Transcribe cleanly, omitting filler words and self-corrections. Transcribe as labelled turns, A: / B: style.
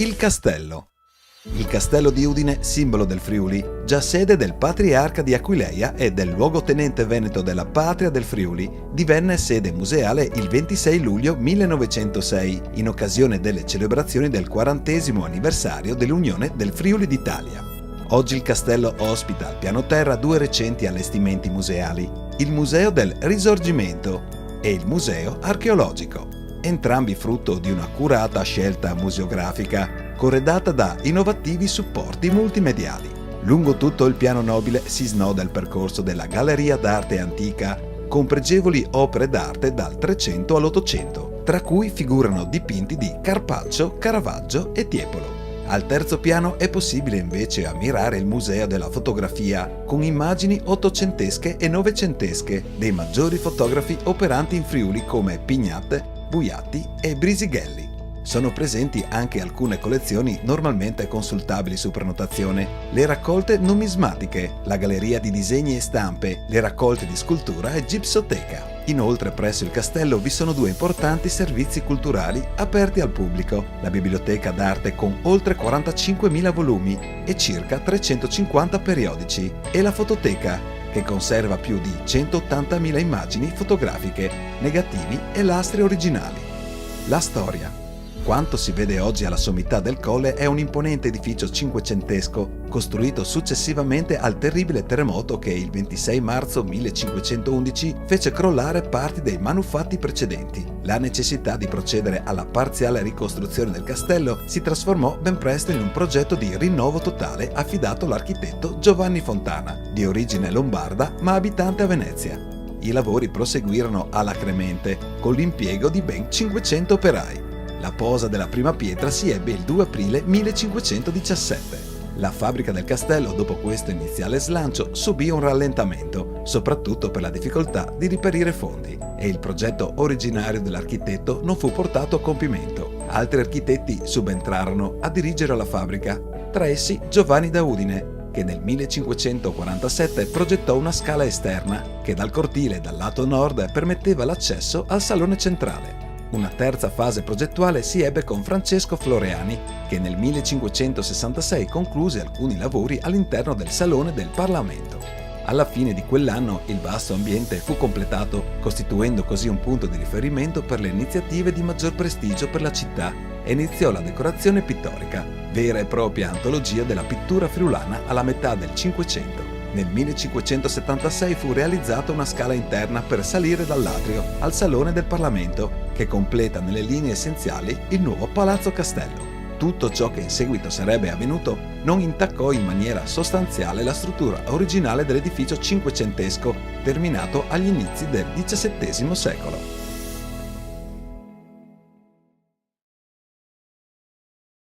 A: Il castello. Il castello di Udine, simbolo del Friuli, già sede del patriarca di Aquileia e del luogotenente veneto della patria del Friuli, divenne sede museale il 26 luglio 1906, in occasione delle celebrazioni del 40° anniversario dell'Unione del Friuli d'Italia. Oggi il castello ospita al piano terra due recenti allestimenti museali, il Museo del Risorgimento e il Museo Archeologico, entrambi frutto di un'accurata scelta museografica, corredata da innovativi supporti multimediali. Lungo tutto il piano nobile si snoda il percorso della Galleria d'Arte Antica, con pregevoli opere d'arte dal 300 all'800, tra cui figurano dipinti di Carpaccio, Caravaggio e Tiepolo. Al terzo piano è possibile invece ammirare il Museo della Fotografia, con immagini ottocentesche e novecentesche dei maggiori fotografi operanti in Friuli come Pignat, Buiatti e Brisighelli. Sono presenti anche alcune collezioni normalmente consultabili su prenotazione, le raccolte numismatiche, la galleria di disegni e stampe, le raccolte di scultura e gipsoteca. Inoltre presso il castello vi sono due importanti servizi culturali aperti al pubblico, la biblioteca d'arte con oltre 45.000 volumi e circa 350 periodici e la fototeca, che conserva più di 180.000 immagini fotografiche, negativi e lastre originali. La storia. Quanto si vede oggi alla sommità del colle è un imponente edificio cinquecentesco, costruito successivamente al terribile terremoto che il 26 marzo 1511 fece crollare parti dei manufatti precedenti. La necessità di procedere alla parziale ricostruzione del castello si trasformò ben presto in un progetto di rinnovo totale affidato all'architetto Giovanni Fontana, di origine lombarda ma abitante a Venezia. I lavori proseguirono alacremente, con l'impiego di ben 500 operai. La posa della prima pietra si ebbe il 2 aprile 1517. La fabbrica del castello, dopo questo iniziale slancio, subì un rallentamento, soprattutto per la difficoltà di reperire fondi, e il progetto originario dell'architetto non fu portato a compimento. Altri architetti subentrarono a dirigere la fabbrica, tra essi Giovanni da Udine, che nel 1547 progettò una scala esterna che dal cortile dal lato nord permetteva l'accesso al salone centrale. Una terza fase progettuale si ebbe con Francesco Floreani, che nel 1566 concluse alcuni lavori all'interno del Salone del Parlamento. Alla fine di quell'anno il vasto ambiente fu completato, costituendo così un punto di riferimento per le iniziative di maggior prestigio per la città, e iniziò la decorazione pittorica, vera e propria antologia della pittura friulana alla metà del Cinquecento. Nel 1576 fu realizzata una scala interna per salire dall'atrio al Salone del Parlamento, che completa nelle linee essenziali il nuovo Palazzo Castello. Tutto ciò che in seguito sarebbe avvenuto non intaccò in maniera sostanziale la struttura originale dell'edificio cinquecentesco, terminato agli inizi del XVII secolo.